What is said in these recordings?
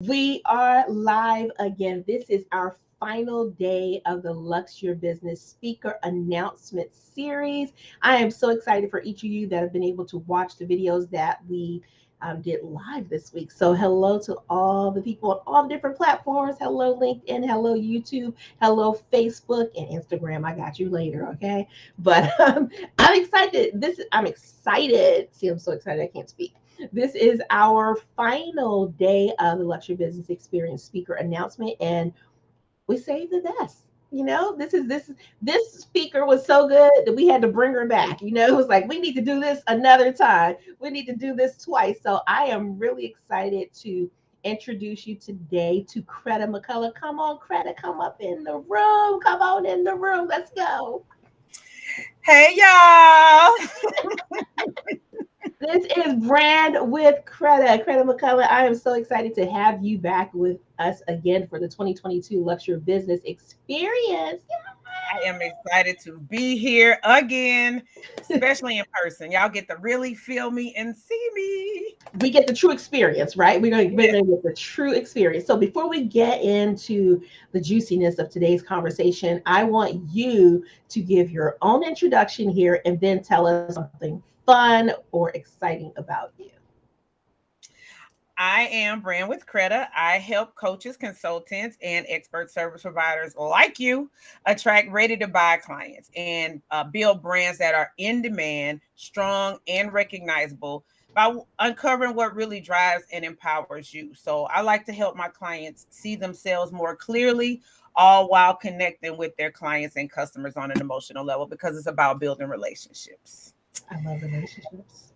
We are live again. This is our final day of the Luxe Your Business speaker announcement series. I am so excited for each of you that have been able to watch the videos that we did live this week. So, hello to all the people on all the different platforms. Hello, LinkedIn. Hello, YouTube. Hello, Facebook and Instagram. I got you later, okay? But I'm excited. I'm excited. See, I'm so excited I can't speak. This is our final day of the Luxury Business Experience speaker announcement, and we saved the best. This speaker was so good that we had to bring her back. It was like we need to do this another time. We need to do this twice. So I am really excited to introduce you today to Kreda McCullough. Come on, Kreda, come up in the room. Come on in the room. Let's go. Hey y'all. This is Brand with Kreda McCullough. I am so excited to have you back with us again for the 2022 Luxury Business Experience. I am excited to be here again, especially in person. Y'all get to really feel me and see me. We get the true experience, right? We're going to get the true experience. So before we get into the juiciness of today's conversation, I want you to give your own introduction here and then tell us something fun or exciting about you. I am Brand with Kreda. I help coaches, consultants, and expert service providers like you attract ready to buy clients and build brands that are in demand, strong, and recognizable by uncovering what really drives and empowers you. So I like to help my clients see themselves more clearly, all while connecting with their clients and customers on an emotional level because it's about building relationships. I love relationships.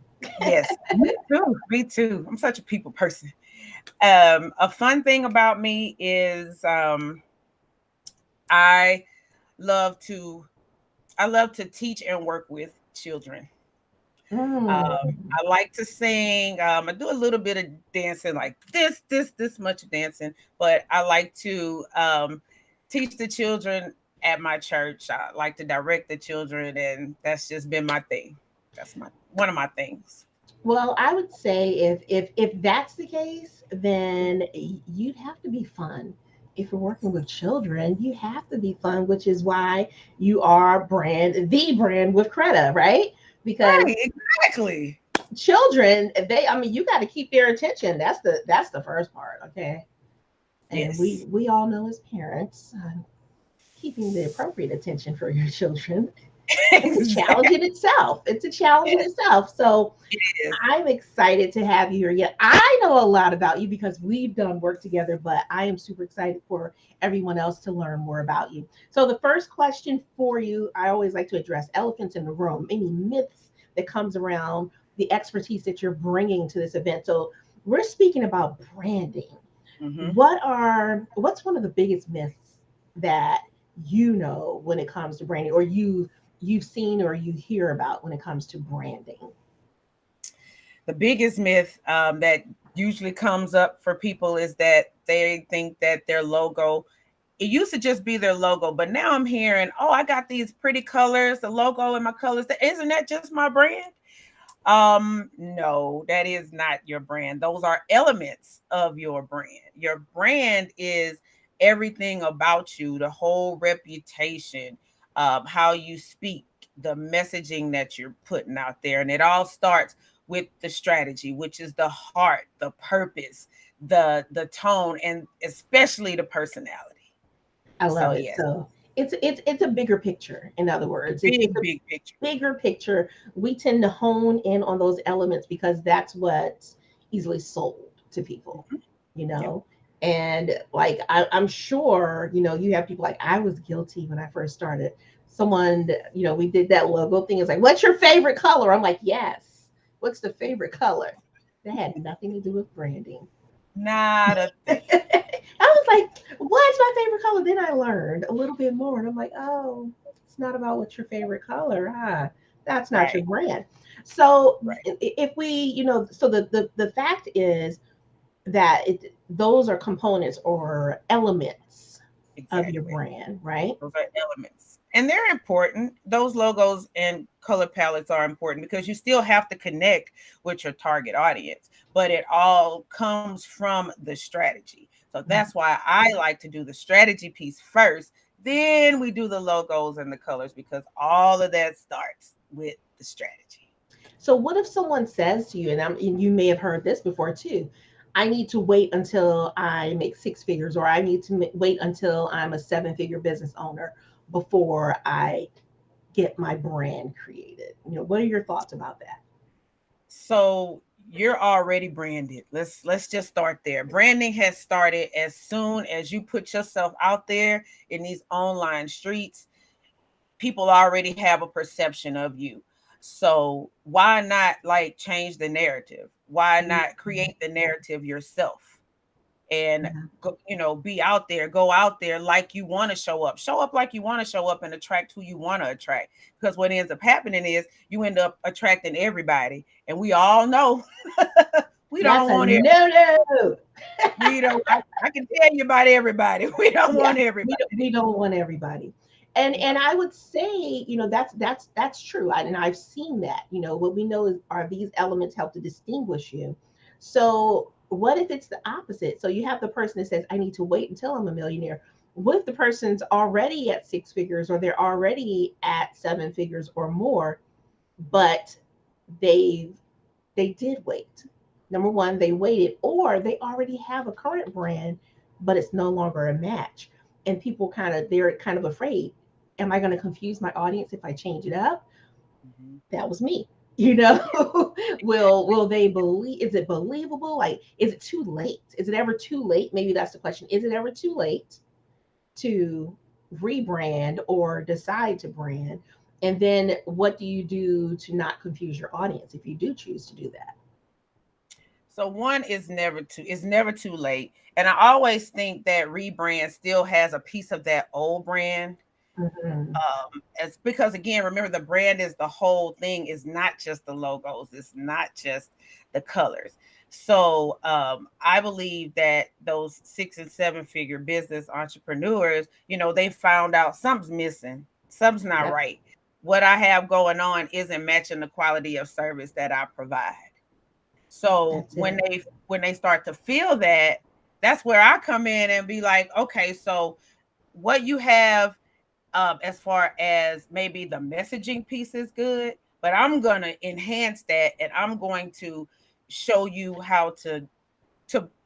Yes, me too. Me too. I'm such a people person. A fun thing about me is I love to I love to teach and work with children. I like to sing. I do a little bit of dancing, like this much dancing. But I like to teach the children at my church. I like to direct the children, and that's just been my thing. That's my one of my things. Well, I would say if that's the case, then you'd have to be fun. If you're working with children, you have to be fun, which is why you are the brand with Kreda, right? Because Right, exactly. children, I mean, you got to keep their attention. That's the first part, okay? And we Yes. we all know as parents, keeping the appropriate attention for your children, it's a challenge Exactly. in itself. It's a challenge in Yes, itself. So it is. I'm excited to have you here. Yeah, I know a lot about you because we've done work together, but I am super excited for everyone else to learn more about you. So the first question for you, I always like to address elephants in the room, any myths that comes around the expertise that you're bringing to this event. So we're speaking about branding. Hmm. What's one of the biggest myths that you know when it comes to branding, or you've seen or you hear about when it comes to branding? The biggest myth that usually comes up for people is that they think that their logo, it used to just be their logo, but now I'm hearing, oh, I got these pretty colors, the logo and my colors. Isn't that just my brand? No, that is not your brand. Those are elements of your brand. Your brand is everything about you, the whole reputation, how you speak, the messaging that you're putting out there. And it all starts with the strategy, which is the heart, the purpose, the tone, and especially the personality. I love So it. yes, So it's a bigger picture. In other words, it's a big picture. bigger picture. We tend to hone in on those elements because that's what's easily sold to people, Mhm. you Yep. know. And like I'm sure, you have people like I was guilty when I first started. Someone, we did that logo thing. It's like, what's your favorite color? I'm like, yes. What's the favorite color? That had nothing to do with branding. Not a thing. I was like, what's my favorite color? Then I learned a little bit more. And I'm like, oh, it's not about what's your favorite color. That's not your Right. brand. So Right. if we, so the fact is that those are components or elements of your Exactly. brand, right? Those are elements. And they're important. Those logos and color palettes are important because you still have to connect with your target audience. but it all comes from the strategy. So that's why I like to do the strategy piece first. Then we do the logos and the colors, because all of that starts with the strategy. So what if someone says to you, and you may have heard this before too, I need to wait until I make six figures, or I need to wait until I'm a seven-figure business owner before I get my brand created. What are your thoughts about that? So you're already branded. Let's just start there. Branding has started as soon as you put yourself out there in these online streets. People already have a perception of you. So why not like change the narrative? Why not create the narrative yourself? And Yeah, go, be out there, go out there like you want to show up like you want to show up, and attract who you want to attract. Because what ends up happening is you end up attracting everybody, and we all know we that's don't a want it. no-no. We don't. I can tell you about everybody. We don't Yeah, want everybody. we don't want everybody. And No. I would say, that's true. And I've seen that. What we know is, are these elements help to distinguish you. So what if it's the opposite? So you have the person that says, I need to wait until I'm a millionaire. What if the person's already at six figures, or they're already at seven figures or more, but they they did wait? Number one, they waited, or they already have a current brand, but it's no longer a match. And people they're kind of afraid. Am I going to confuse my audience if I change it up? Mhm. That was me. Yeah. Will they believe? Is it believable? Like, is it too late? Is it ever too late? Maybe that's the question. Is it ever too late to rebrand or decide to brand? And then what do you do to not confuse your audience if you do choose to do that? So one is never too. It's never too late, and I always think that rebrand still has a piece of that old brand. Mhm. It's because, again, remember, the brand is the whole thing. Is not just the logos. It's not just the colors. So I believe that those 6 and 7 figure business entrepreneurs, they found out something's missing, something's not Yep, right. What I have going on isn't matching the quality of service that I provide. So that's when it. they start to feel that, that's where I come in and be like, okay, so what you have, as far as maybe the messaging piece is good, but I'm gonna enhance that, and I'm going to show you how to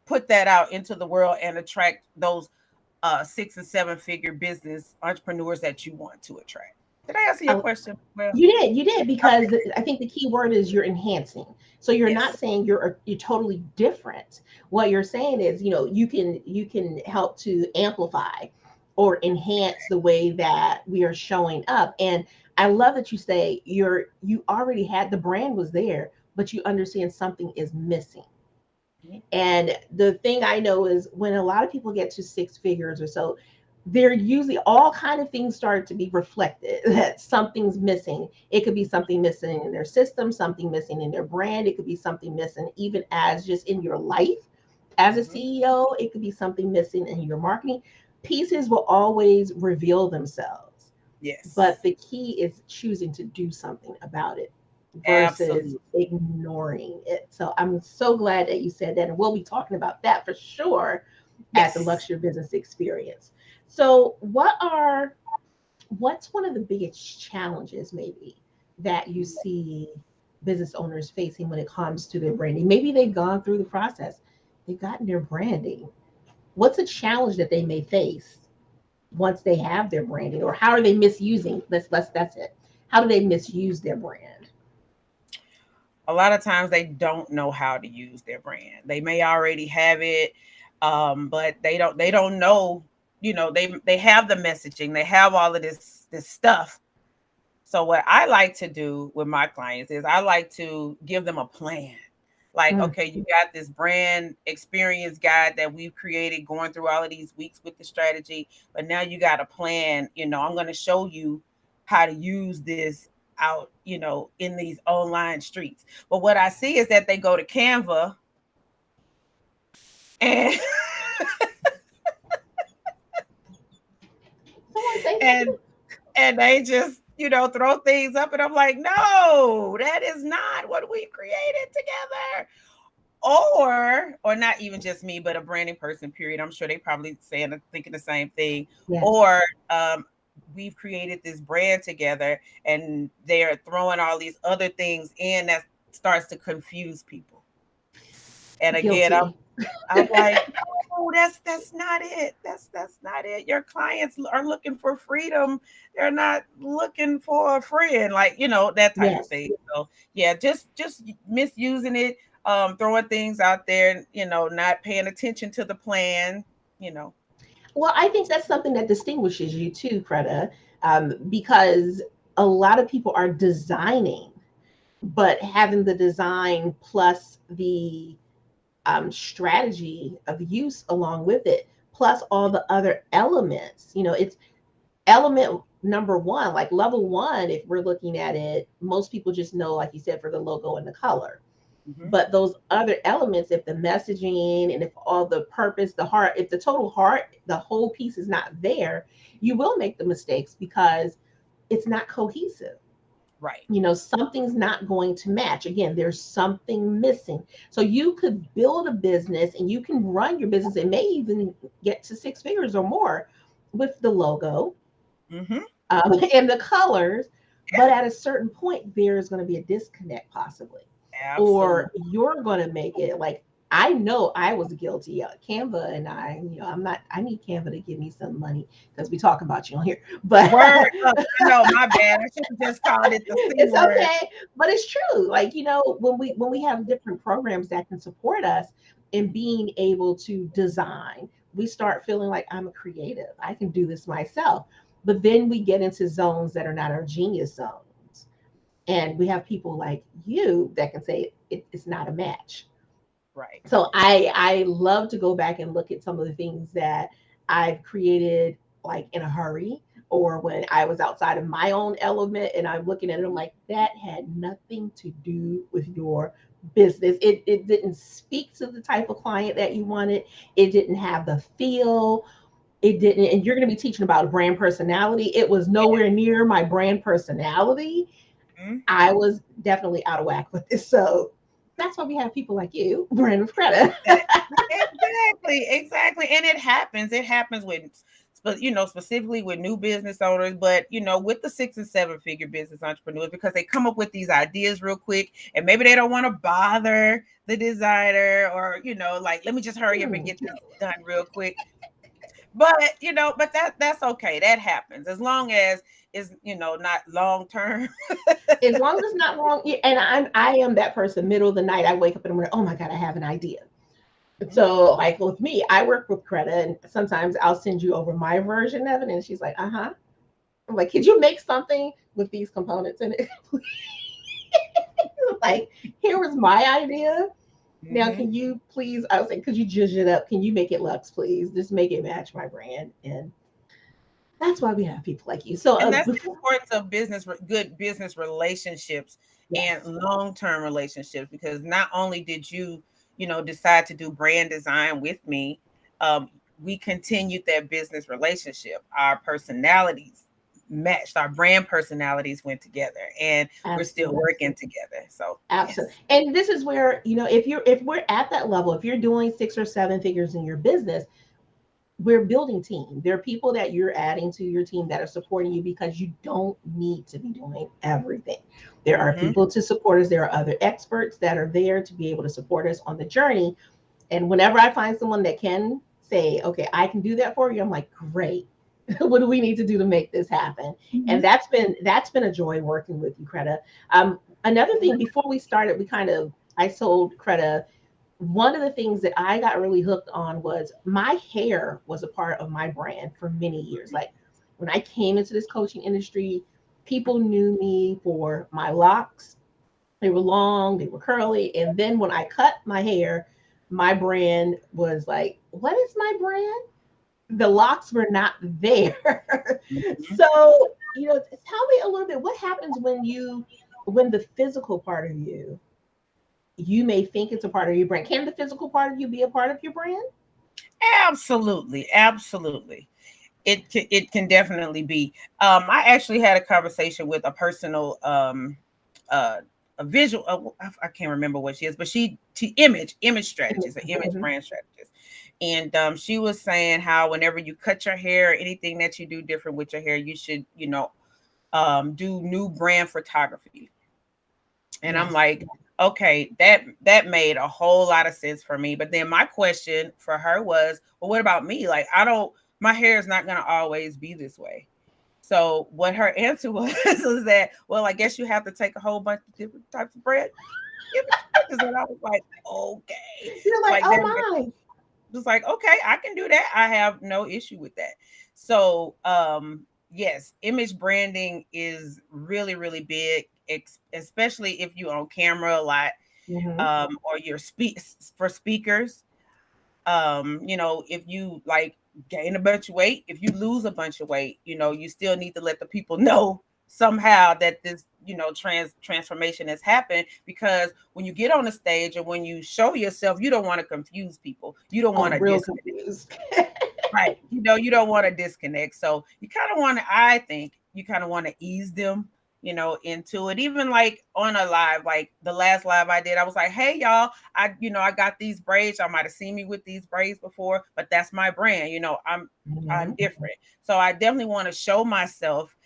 put that out into the world and attract those 6 and 7 figure business entrepreneurs that you want to attract. Did I answer your I, question? Well, you did, because okay. I think the key word is you're enhancing. So you're not Yes. saying you're totally different. What you're saying is, you can help to amplify or enhance the way that we are showing up. And I love that you say you already had the brand was there, but you understand something is missing. Mhm. And the thing I know is, when a lot of people get to six figures or so, they're usually, all kind of things start to be reflected that something's missing. It could be something missing in their system, something missing in their brand. It could be something missing even as just in your life as a Mhm. CEO. It could be something missing in your marketing. Pieces will always reveal themselves, Yes. but the key is choosing to do something about it versus Absolutely. ignoring it. So I'm so glad that you said that. And we'll be talking about that for sure at the Yes. Luxe Your Business Experience. So what's one of the biggest challenges maybe that you see business owners facing when it comes to their branding? Maybe they've gone through the process, they've gotten their branding. What's a challenge that they may face once they have their branding, or how are they misusing? Let's That's it. How do they misuse their brand? A lot of times they don't know how to use their brand. They may already have it, but they don't know. They have the messaging. They have all of this stuff. So what I like to do with my clients is I like to give them a plan. Like, Mm, okay, you got this brand experience guide that we've created, going through all of these weeks with the strategy, but now you got a plan. I'm going to show you how to use this out, in these online streets. But what I see is that they go to Canva and someone say and something. and they just, throw things up, and I'm like, no, that is not what we created together. or not even just me, but a branding person, period. I'm sure they probably saying thinking the same thing. Yes. Or we've created this brand together and they're throwing all these other things in that starts to confuse people. And again, Guilty. I'm like, oh, that's not it. That's not it. Your clients are looking for freedom. They're not looking for a friend, like, that type of Yes. thing. So yeah, just misusing it, throwing things out there, not paying attention to the plan, you know. Well, I think that's something that distinguishes you too, Kreda, because a lot of people are designing, but having the design plus the strategy of use along with it, plus all the other elements. It's element number one, like level one, if we're looking at it, most people just know, like you said, for the logo and the color. Mm-hmm. But those other elements, if the messaging and if all the purpose, the heart, if the total heart, the whole piece is not there, you will make the mistakes because it's not cohesive. Right. Something's not going to match. Again, there's something missing. So you could build a business and you can run your business and may even get to six figures or more with the logo, Mm-hmm. and the colors, but at a certain point, there's going to be a disconnect possibly, or Absolutely. you're going to make it like, I know I was guilty. Canva and I, I'm not. I need Canva to give me some money because we talk about you on here, but Word up. My bad. I should have just called it the C it's word. okay. But it's true. Like, when we have different programs that can support us in being able to design, we start feeling like I'm a creative. I can do this myself. But then we get into zones that are not our genius zones. And we have people like you that can say it's not a match. Right. So I love to go back and look at some of the things that I've created like in a hurry, or when I was outside of my own element and I'm looking at it, I'm like, that had nothing to do with your business. It didn't speak to the type of client that you wanted. It didn't have the feel. It didn't, and you're going to be teaching about brand personality. It was nowhere near my brand personality. Mm-hmm. I was definitely out of whack with this. So that's why we have people like you, Brand Credit. Exactly. And it happens. It happens specifically with new business owners, but with the 6 and 7 figure business entrepreneurs, because they come up with these ideas real quick and maybe they don't want to bother the designer, or, like, let me just hurry up and get this done real quick. But that's okay. That happens as long as it's, not long term. As long as it's not wrong. And I am that person. Middle of the night, I wake up and I'm like, oh my god, I have an idea. So, like with me, I work with Kreda, and sometimes I'll send you over my version of it, and she's like, uh huh. I'm like, could you make something with these components in it? Like, here was my idea. Now, Mm-hmm. can you please? I was like, could you judge it up? Can you make it Luxe, please? Just make it match my brand. And that's why we have people like you. So, And that's the before, importance of good business relationships and yes, long-term relationships, because not only did you, decide to do brand design with me, um, we continued that business relationship. Our personalities matched, our brand personalities went together, and we're still absolutely. working together. So, Absolutely. yes. And this is where, if we're at that level, if you're doing 6 or 7 figures in your business, we're building team. There are people that you're adding to your team that are supporting you because you don't need to be doing everything. There are Mm-hmm. people to support us. There are other experts that are there to be able to support us on the journey. And whenever I find someone that can say, okay, I can do that for you, I'm like, great. What do we need to do to make this happen? And Mm-hmm. that's been a joy working with you, Kreda. Another thing before we started, I told Kreda, one of the things that I got really hooked on was my hair was a part of my brand for many years. Like when I came into this coaching industry, people knew me for my locks. They were long, they were curly. And then when I cut my hair, my brand was like, what is my brand? The locks were not there. Mm-hmm. So, tell me a little bit what happens when the physical part of you may think it's a part of your brand. Can the physical part of you be a part of your brand? Absolutely, absolutely. It can definitely be. I actually had a conversation with a personal a visual. I can't remember what she is, but she image strategist, an image brand strategist. And she was saying how whenever you cut your hair, anything that you do different with your hair, you should, do new brand photography. And I'm Yes. like, okay, that made a whole lot of sense for me. But then my question for her was, well, what about me? Like, my hair is not going to always be this way. So what her answer was that, well, I guess you have to take a whole bunch of different types of bread. And I was like, okay. You're It's like, like oh they're my. just like, okay, I can do that. I have no issue with that. So yes, image branding is really, really big, especially if you on camera a lot, Mm-hmm. or you're for speakers. If you like gain a bunch of weight, if you lose a bunch of weight, you still need to let the people know somehow that this, transformation has happened, because when you get on the stage and when you show yourself, you don't want to confuse people. You don't Oh, want to real disconnect. confused. Right. You don't want to disconnect. So you kind of want to, I think you kind of want to ease them, into it. Even like on a live, like the last live I did, I was like, hey y'all, I got these braids. Y'all might have seen me with these braids before, but that's my brand. I'm Mhm. different. So I definitely want to show myself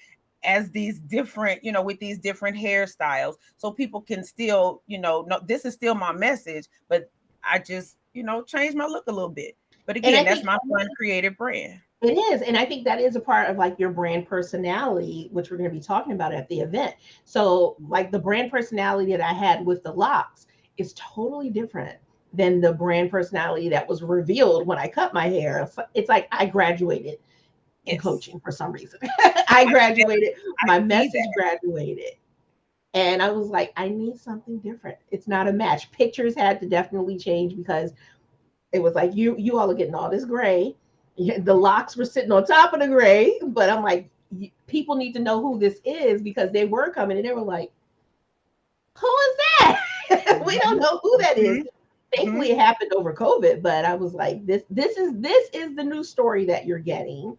as these different, with these different hairstyles, so people can still, no, this is still my message, but I just, change my look a little bit. But And I again, that's think my fun creative brand. it is. And I think that is a part of like your brand personality, which we're going to be talking about at the event. So, like the brand personality that I had with the locks is totally different than the brand personality that was revealed when I cut my hair. It's like I graduated in Yes, coaching for some reason. I I feel, graduated, I my see message that. graduated. And I was like, I need something different. It's not a match. Pictures had to definitely change because it was like you all are getting all this gray. The locks were sitting on top of the gray, but I'm like, people need to know who this is because they were coming and they were like, who is that? We don't Mm-hmm, know who that is. mm-hmm, Thankfully, it happened over COVID, but I was like, this is the new story that you're getting.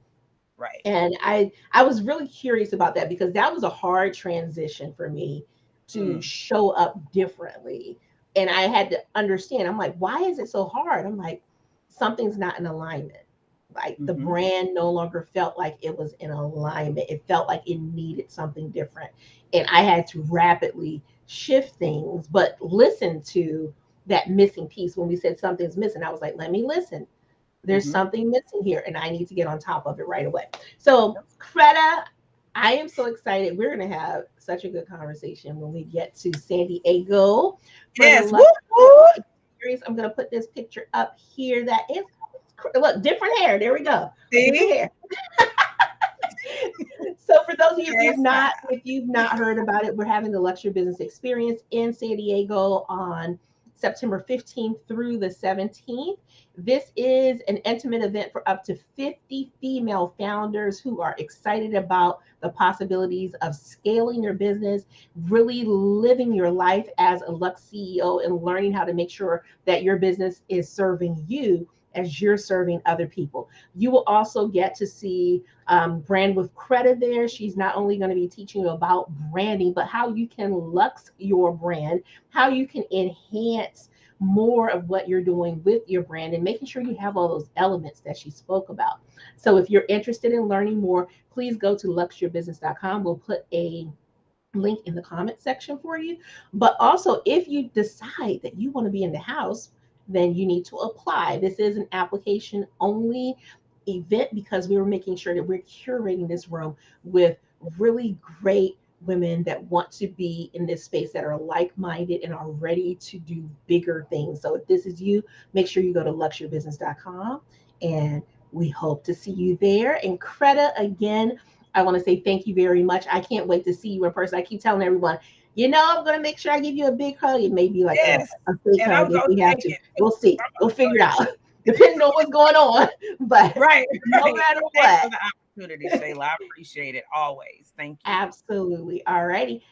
right. And I was really curious about that because that was a hard transition for me to Mm, show up differently. And I had to understand, I'm like, why is it so hard? I'm like, something's not in alignment. Like the mm-hmm, brand no longer felt like it was in alignment. It felt like it needed something different. And I had to rapidly shift things, but listen to that missing piece. When we said something's missing, I was like, let me listen. There's mm-hmm. something missing here, and I need to get on top of it right away. So, Yep. Kreda, I am so excited. We're going to have such a good conversation when we get to San Diego for the Yes. Woo, Luxe woo. Experience. I'm going to put this picture up here. That is, look, different hair. There we go. Different See? hair. So for those of you Okay, style. if you've not heard about it, we're having the Luxe Your Business Experience in San Diego on September 15th through the 17th. This is an intimate event for up to 50 female founders who are excited about the possibilities of scaling your business, really living your life as a Luxe CEO and learning how to make sure that your business is serving you as you're serving other people. You will also get to see Brand with Kreda there. She's not only going to be teaching you about branding, but how you can lux your brand, how you can enhance more of what you're doing with your brand and making sure you have all those elements that she spoke about. So if you're interested in learning more, please go to luxeyourbusiness.com. We'll put a link in the comment section for you. But also, if you decide that you want to be in the house, then you need to apply. This is an application only event because we were making sure that we're curating this room with really great women that want to be in this space that are like-minded and are ready to do bigger things. So if this is you, make sure you go to luxeyourbusiness.com and we hope to see you there. And Kreda, again, I want to say thank you very much. I can't wait to see you in person. I keep telling everyone, I'm going to make sure I give you a big hug. It may be like Yes. a fake And hug I'm if gonna we have take to. it. We'll see. I'm We'll gonna figure it take out, depending on what's going on. But Right, no right. matter Thanks what, for the opportunity, Shayla. I appreciate it always. Thank you. absolutely. All righty.